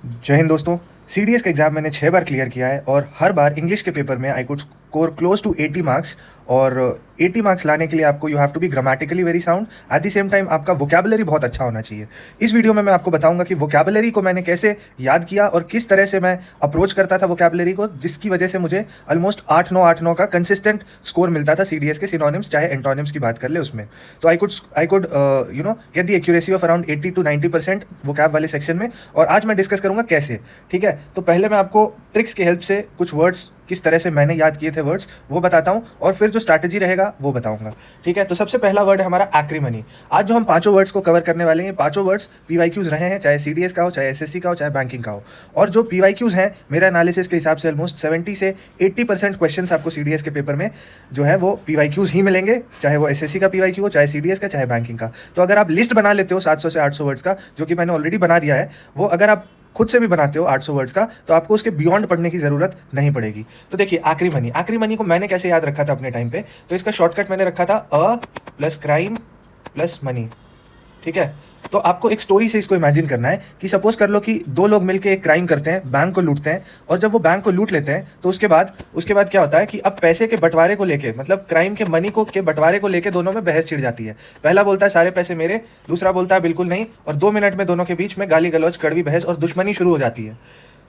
जय हिंद दोस्तों। सीडीएस का एग्ज़ाम मैंने 6 बार क्लियर किया है और हर बार इंग्लिश के पेपर में I could score close to 80 marks. और 80 मार्क्स लाने के लिए आपको you have to be grammatically very sound, at the same time आपका वोकैबुलरी बहुत अच्छा होना चाहिए। इस वीडियो में मैं आपको बताऊंगा कि वोकैबुलरी को मैंने कैसे याद किया और किस तरह से मैं अप्रोच करता था वोकैबुलरी को, जिसकी वजह से मुझे ऑलमोस्ट 8-9 का कंसिस्टेंट स्कोर मिलता था सीडीएस के सिनोनिम्स चाहे एंटोनिम्स की बात कर ले उसमें। तो I could get the accuracy of around 80 to 90% vocab वाले सेक्शन में। और आज मैं डिस्कस करूंगा कैसे। ठीक है, तो पहले मैं आपको ट्रिक्स की हेल्प से कुछ वर्ड्स किस तरह से मैंने याद किए थे वर्ड्स वो बताता हूँ और फिर जो स्ट्रैटेजी रहेगा वो बताऊंगा। ठीक है, तो सबसे पहला वर्ड है हमारा एक्रीमनी। आज जो हम पांचों वर्ड्स को कवर करने वाले हैं, पांचों वर्ड्स पीवाईक्यूज रहे हैं, चाहे सीडीएस का हो, चाहे एसएससी का हो, चाहे बैंकिंग का हो। और जो पीवाईक्यूज हैं, मेरा एनालिसिस के हिसाब से ऑलमोस्ट 70 से 80% क्वेश्चन आपको सीडीएस के पेपर में जो है वो पीवाईक्यूज ही मिलेंगे, चाहे वो एसएससी का पीवाईक्यू हो, चाहे सीडीएस का, चाहे बैंकिंग का। तो अगर आप लिस्ट बना लेते हो 700 से 800 वर्ड्स का, जो कि मैंने ऑलरेडी बना दिया है, वो अगर आप खुद से भी बनाते हो 800 वर्ड्स का, तो आपको उसके बियॉन्ड पढ़ने की जरूरत नहीं पड़ेगी। तो देखिए, आखिरी मनी को मैंने कैसे याद रखा था अपने टाइम पे, तो इसका शॉर्टकट मैंने रखा था अ प्लस क्राइम प्लस मनी। ठीक है, तो आपको एक स्टोरी से इसको इमेजिन करना है कि सपोज कर लो कि दो लोग मिलकर एक क्राइम करते हैं, बैंक को लूटते हैं। और जब वो बैंक को लूट लेते हैं तो उसके बाद क्या होता है कि अब पैसे के बंटवारे को लेके, मतलब क्राइम के मनी को के बंटवारे को लेके दोनों में बहस छिड़ जाती है। पहला बोलता है सारे पैसे मेरे, दूसरा बोलता है बिल्कुल नहीं, और 2 मिनट में दोनों के बीच में गाली गलौज, कड़वी बहस और दुश्मनी शुरू हो जाती है।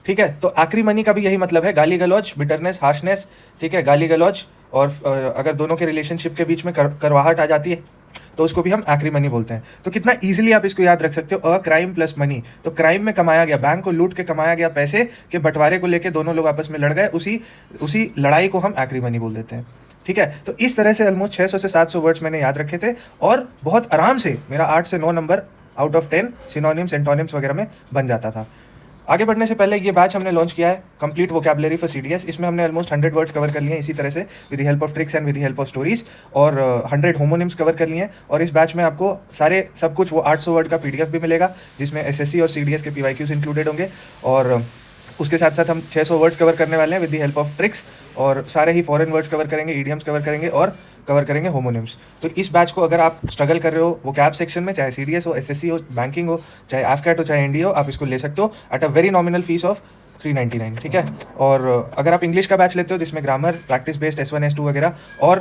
ठीक है, तो आखिरी मनी का भी यही मतलब है, गाली गलौज, बिटरनेस, हार्शनेस। ठीक है, गाली गलौज और अगर दोनों के रिलेशनशिप के बीच में करवाहट आ जाती है तो उसको भी हम आखिरी मनी बोलते हैं। तो कितना इजीली आप इसको याद रख सकते हो, अ क्राइम प्लस मनी। तो क्राइम में कमाया गया, बैंक को लूट के कमाया गया पैसे के बंटवारे को लेके दोनों लोग आपस में लड़ गए, उसी लड़ाई को हम आखिरी मनी बोल देते हैं। ठीक है, तो इस तरह से ऑलमोस्ट 600 से 700 वर्ड्स मैंने याद रखे थे और बहुत आराम से मेरा 8 से 9 number out of 10 synonyms, antonyms वगैरह में बन जाता था। आगे बढ़ने से पहले ये बैच हमने लॉन्च किया है, कंप्लीट वोकैबुलरी फॉर सीडीएस। इसमें हमने ऑलमोस्ट 100 वर्ड्स कवर कर लिए हैं इसी तरह से, with the help of tricks and with the help of stories, और 100 होमोनिम्स कवर कर लिए हैं। और इस बैच में आपको सब कुछ वो 800 वर्ड का पीडीएफ भी मिलेगा, जिसमें एसएससी और सीडीएस के पीवाईक्यूज इंक्लूडेड होंगे। और उसके साथ साथ हम 600 वर्ड्स कवर करने वाले हैं with the help of tricks, और सारे ही फॉरेन वर्ड्स कवर करेंगे, ईडियम्स कवर करेंगे और कवर करेंगे होमोनिम्स। तो इस बैच को अगर आप स्ट्रगल कर रहे हो वो कैब सेक्शन में, चाहे सीडीएस हो, एसएससी हो, बैंकिंग हो, चाहे एफकैट हो, चाहे एनडीए हो, आप इसको ले सकते हो at a very nominal fees of 399। ठीक है, और अगर आप इंग्लिश का बैच लेते हो जिसमें grammar, practice based S1 S2 वगैरह और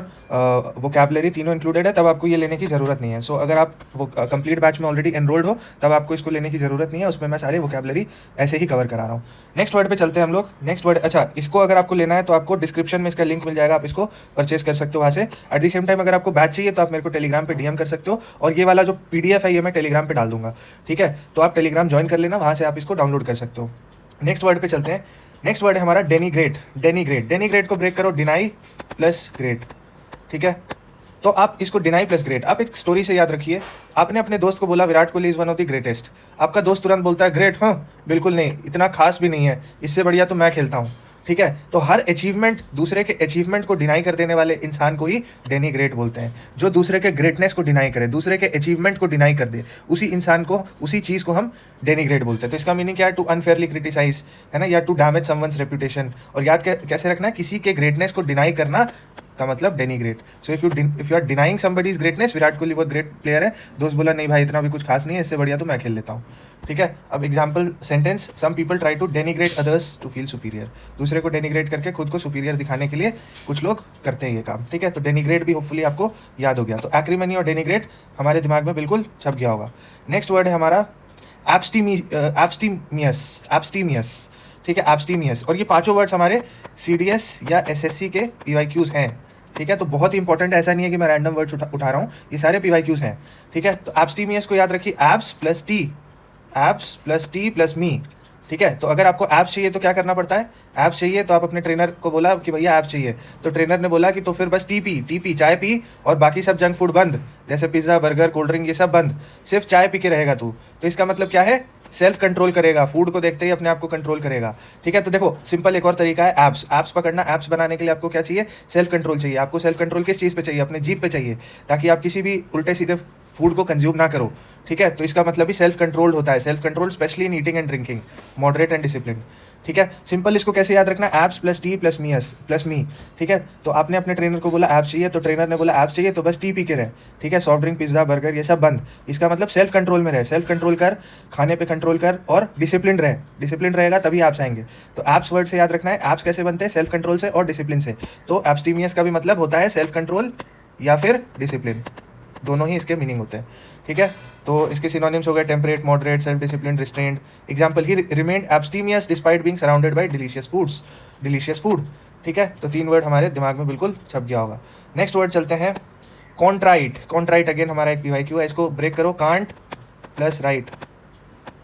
वोकैबुलरी तीनों इंक्लूडेड है, तब आपको ये लेने की ज़रूरत नहीं है। सो अगर आप वो कंप्लीट बैच में ऑलरेडी एनरोल्ड हो, तब आपको इसको लेने की ज़रूरत नहीं है, उसमें मैं सारे वोकैबुलरी ऐसे ही कवर करा रहा हूँ। नेक्स्ट वर्ड पे चलते हैं हम लोग। नेक्स्ट वर्ड, अच्छा, इसको अगर आपको लेना है तो आपको डिस्क्रिप्शन में इसका लिंक मिल जाएगा, आप इसको परचेस कर सकते हो वहाँ से। एट द सेम टाइम अगर आपको बैच चाहिए तो आप मेरे को टेलीग्राम पे डीएम कर सकते हो, और ये वाला जो पीडीएफ है ये मैं टेलीग्राम पे डाल दूंगा। ठीक है, तो आप टेलीग्राम ज्वाइन कर लेना, वहाँ से आप इसको डाउनलोड कर सकते हो। नेक्स्ट वर्ड पे चलते हैं। नेक्स्ट वर्ड है हमारा डेनीग्रेट। डेनीग्रेट को ब्रेक करो, डिनाई प्लस ग्रेट। ठीक है, तो आप इसको डिनाई प्लस ग्रेट, आप एक स्टोरी से याद रखिए। आपने अपने दोस्त को बोला Virat Kohli is one of the greatest, आपका दोस्त तुरंत बोलता है ग्रेट, हाँ बिल्कुल नहीं, इतना खास भी नहीं है, इससे बढ़िया तो मैं खेलता हूँ। ठीक है, तो हर अचीवमेंट, दूसरे के अचीवमेंट को डिनाई कर देने वाले इंसान को ही डेनीग्रेट बोलते हैं। जो दूसरे के ग्रेटनेस को डिनाई करे, दूसरे के अचीवमेंट को डिनाई कर दे, उसी इंसान को, उसी चीज़ को हम डेनीग्रेट बोलते हैं। तो इसका मीनिंग क्या है? टू अनफेयरली क्रिटिसाइज, है ना, या टू डैमेज समवंस रेपुटेशन। और याद कैसे रखना है, किसी के ग्रेटनेस को डिनाई करना का मतलब denigrate. So if you are denying somebody's greatness, Virat Kohli बहुत ग्रेट प्लेयर है, दोस्त बोला नहीं भाई इतना भी कुछ खास नहीं है, इससे बढ़िया तो मैं खेल लेता हूँ। ठीक है, अब example sentence, some people try to denigrate others to feel superior. दूसरे को डेनिग्रेट करके खुद को सुपीरियर दिखाने के लिए कुछ लोग करते हैं ये काम। ठीक है, तो डेनिग्रेट भी होपफुली आपको याद हो गया। तो एक्रीमनी और डेनिग्रेट हमारे दिमाग में बिल्कुल छप गया होगा। नेक्स्ट वर्ड है हमारा एब्स्टीमियस। ठीक है, एब्स्टीमियस। और ये पांचों वर्ड्स हमारे सीडीएस या एसएससी के पीवाईक्यूज हैं। ठीक है, तो बहुत ही इंपॉर्टेंट, ऐसा नहीं है कि मैं रैंडम वर्ड्स उठा रहा हूँ, ये सारे पीवाईक्यूज हैं। ठीक है, तो एब्स्टीमियस को याद रखिए, एब्स प्लस टी प्लस मी। ठीक है, तो अगर आपको एब्स चाहिए तो क्या करना पड़ता है? एब्स चाहिए तो आप अपने ट्रेनर को बोला कि भैया एब्स चाहिए, तो ट्रेनर ने बोला कि तो फिर बस टी पी, चाय पी, और बाकी सब जंक फूड बंद, जैसे पिज्ज़ा, बर्गर, कोल्ड ड्रिंक, ये सब बंद, सिर्फ चाय पी के रहेगा तू। तो इसका मतलब क्या है? सेल्फ कंट्रोल करेगा, फूड को देखते ही अपने आप को कंट्रोल करेगा। ठीक है, तो देखो सिंपल एक और तरीका है, एब्स पकड़ना। एब्स बनाने के लिए आपको क्या चाहिए? सेल्फ कंट्रोल चाहिए। आपको सेल्फ कंट्रोल किस चीज़ पे चाहिए? अपने जीभ पे चाहिए, ताकि आप किसी भी उल्टे सीधे फूड को कंज्यूम ना करो। ठीक है, तो इसका मतलब भी सेल्फ कंट्रोल्ड होता है। Self control specially in eating and drinking, moderate and discipline. ठीक है। सिंपल इसको कैसे याद रखना है, एब्स प्लस टी प्लस मी, ठीक है। तो आपने अपने ट्रेनर को बोला एब्स चाहिए, तो ट्रेनर ने बोला एब्स चाहिए, तो बस टी पी के रहे, ठीक है। सॉफ्ट ड्रिंक, पिज्जा, बर्गर ये सब बंद। इसका मतलब सेल्फ कंट्रोल में रहे, सेल्फ कंट्रोल कर, खाने पे कंट्रोल कर और डिसिप्लिन रहे। डिसिप्लिन रहेगा तभी एब्स आएंगे। तो एब्स वर्ड से याद रखना है, एब्स कैसे बनते हैं, सेल्फ कंट्रोल से और डिसिप्लिन से। तो एब्स्टीमियस का भी मतलब होता है सेल्फ कंट्रोल या फिर डिसिप्लिन, दोनों ही इसके मीनिंग होते हैं, ठीक है। तो इसके सिनोनिम्स हो गए temperate, moderate, self discipline, restrained. Example, he remained abstemious despite being surrounded by delicious food, ठीक है। तो 3 वर्ड हमारे दिमाग में बिल्कुल छप गया होगा। नेक्स्ट वर्ड चलते हैं, कॉन्ट्राइट अगेन हमारा एक PYQ है, इसको ब्रेक करो, कांट प्लस राइट,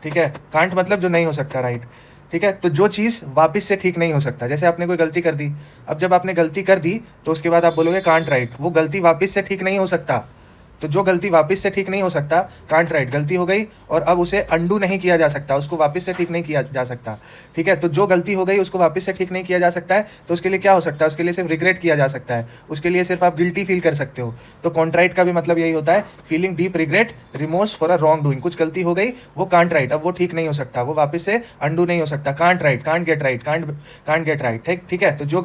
ठीक है। कांट मतलब जो नहीं हो सकता, राइट, ठीक है। तो जो चीज़ वापस से ठीक नहीं हो सकता, जैसे आपने कोई गलती कर दी, अब जब आपने गलती कर दी तो उसके बाद आप बोलोगे कांट राइट, वो गलती वापस से ठीक नहीं हो सकता। तो जो गलती वापस से ठीक नहीं हो सकता, कांट राइट, गलती हो गई और अब उसे अंडू नहीं किया जा सकता, उसको वापस से ठीक नहीं किया जा सकता, ठीक है। तो जो गलती हो गई उसको वापस से ठीक नहीं किया जा सकता है, तो उसके लिए क्या हो सकता है, उसके लिए सिर्फ रिग्रेट किया जा सकता है, उसके लिए सिर्फ आप गिल्टी फील कर सकते हो। तो कॉन्ट्राइट का भी मतलब यही होता है, feeling deep regret, remorse for a wrong doing. कुछ गलती हो गई, वो कांट राइट, अब वो ठीक नहीं हो सकता, वो वापस से अंडू नहीं हो सकता, can't right, can't get right, can't get right, ठीक है। तो जो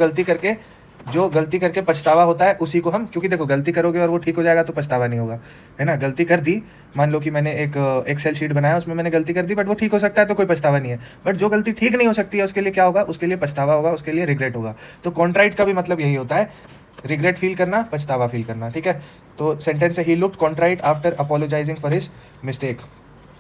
गलती करके पछतावा होता है उसी को हम, क्योंकि देखो गलती करोगे और वो ठीक हो जाएगा तो पछतावा नहीं होगा, है ना। गलती कर दी, मान लो कि मैंने एक एक्सेल शीट बनाया, उसमें मैंने गलती कर दी बट वो ठीक हो सकता है तो कोई पछतावा नहीं है। बट जो गलती ठीक नहीं हो सकती है उसके लिए क्या होगा, उसके लिए पछतावा होगा, उसके लिए रिग्रेट होगा। तो कॉन्ट्राइट का भी मतलब यही होता है, रिग्रेट फील करना, पछतावा फील करना, ठीक है। तो सेंटेंस है, he looked contrite after apologising for his mistake.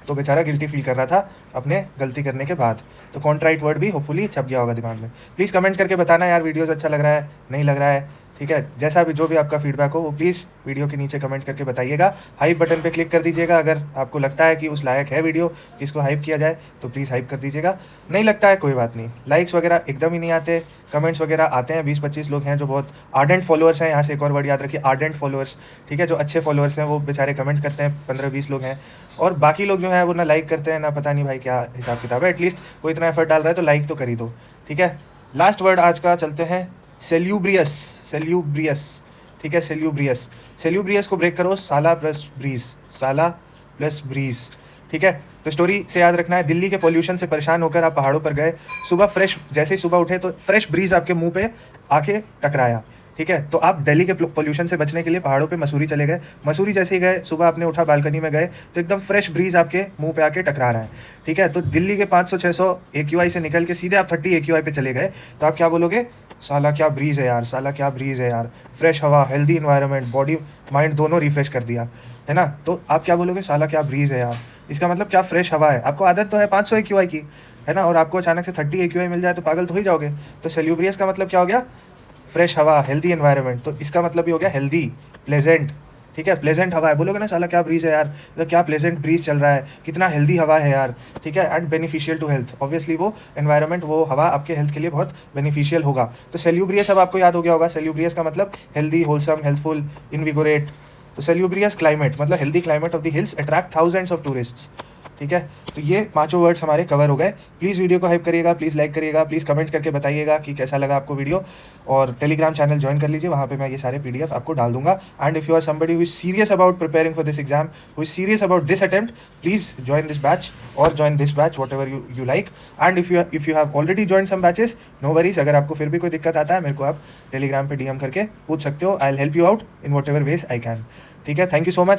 तो बेचारा गिल्टी फील कर रहा था अपने गलती करने के बाद। तो कॉन्ट्राइट वर्ड भी होपफुली छप गया होगा दिमाग में। प्लीज़ कमेंट करके बताना यार वीडियोस अच्छा लग रहा है, नहीं लग रहा है, ठीक है। जैसा भी जो भी आपका फीडबैक हो वो प्लीज़ वीडियो के नीचे कमेंट करके बताइएगा। हाइप बटन पे क्लिक कर दीजिएगा अगर आपको लगता है कि उस लायक है वीडियो कि इसको हाइप किया जाए, तो प्लीज़ हाइप कर दीजिएगा। नहीं लगता है कोई बात नहीं, लाइक्स वगैरह एकदम ही नहीं आते, कमेंट्स वगैरह आते हैं। 20-25 लोग हैं जो बहुत आर्डेंट फॉलोअर्स हैं, यहाँ से एक और वर्ड याद रखिए, आर्डेंट फॉलोअर्स, ठीक है। जो अच्छे फॉलोअर्स हैं वो बेचारे कमेंट करते हैं, 15-20 लोग हैं, और बाकी लोग जो हैं वो ना लाइक करते हैं ना, पता नहीं भाई क्या हिसाब किताब है। एटलीस्ट कोई इतना एफर्ट डाल रहा है तो लाइक तो कर ही दो, ठीक है। लास्ट वर्ड आज का चलते हैं, सेल्यूब्रियस, ठीक है। सेल्यूब्रियस को ब्रेक करो, साला प्लस ब्रीज, ठीक है। तो स्टोरी से याद रखना है, दिल्ली के पोल्यूशन से परेशान होकर आप पहाड़ों पर गए, सुबह फ्रेश, जैसे ही सुबह उठे तो फ्रेश ब्रीज आपके मुंह पे आके टकराया, ठीक है। तो आप दिल्ली के पोल्यूशन से बचने के लिए पहाड़ों पे मसूरी चले गए, मसूरी जैसे ही गए, सुबह आपने उठा, बालकनी में गए तो एकदम फ्रेश ब्रीज आपके मुंह पे आके टकरा रहा है, ठीक है। तो दिल्ली के 500-600 AQI से निकल के सीधे आप 30 AQI पे चले गए, तो आप क्या बोलोगे, साला क्या ब्रीज़ है यार, साला क्या ब्रीज़ है यार, फ्रेश हवा, हेल्दी इन्वायरमेंट, बॉडी माइंड दोनों रिफ्रेश कर दिया, है ना। तो आप क्या बोलोगे, साला क्या ब्रीज़ है यार, इसका मतलब क्या फ्रेश हवा है। आपको आदत तो है 500 AQI की, है ना, और आपको अचानक से 30 AQI मिल जाए तो पागल तो ही जाओगे। तो सेल्यूब्रियस का मतलब क्या हो गया, फ्रेश हवा, हेल्दी एनवायरनमेंट। तो इसका मतलब भी हो गया हेल्दी, प्लेजेंट, ठीक है। प्लेजेंट हवा है, बोलोगे ना साला क्या ब्रीज है यार, तो क्या प्लेजेंट ब्रीज चल रहा है, कितना हेल्दी हवा है यार, ठीक है। And beneficial to health, obviously वो एनवायरनमेंट, वो हवा आपके हेल्थ के लिए बहुत बेनिफिशियल होगा। तो सेल्यूब्रियस अब आपको याद हो गया होगा, सेल्यूब्रियस का मतलब हेल्दी, होलसम, हेल्थफुल, इनविगोरेट। तो सेल्यूब्रियस क्लाइमेट मतलब healthy climate of the hills attract thousands of tourists, ठीक है। तो ये 5 वर्ड्स हमारे कवर हो गए। प्लीज़ वीडियो को हाइप करिएगा, प्लीज़ लाइक करिएगा, प्लीज़ कमेंट करके बताइएगा कि कैसा लगा आपको वीडियो, और टेलीग्राम चैनल ज्वाइन कर लीजिए, वहाँ पे मैं ये सारे PDF आपको डाल दूंगा। And if you are somebody who is serious about preparing for this exam, who is serious about this attempt, please join this batch और join this batch whatever you like. And if you have already join some batches, no worries, अगर आपको फिर भी कोई दिक्कत आता है मेरे को आप टेलीग्राम पर DM करके पूछ सकते हो। I will help you out in what ever ways I can, ठीक है। Thank you so much.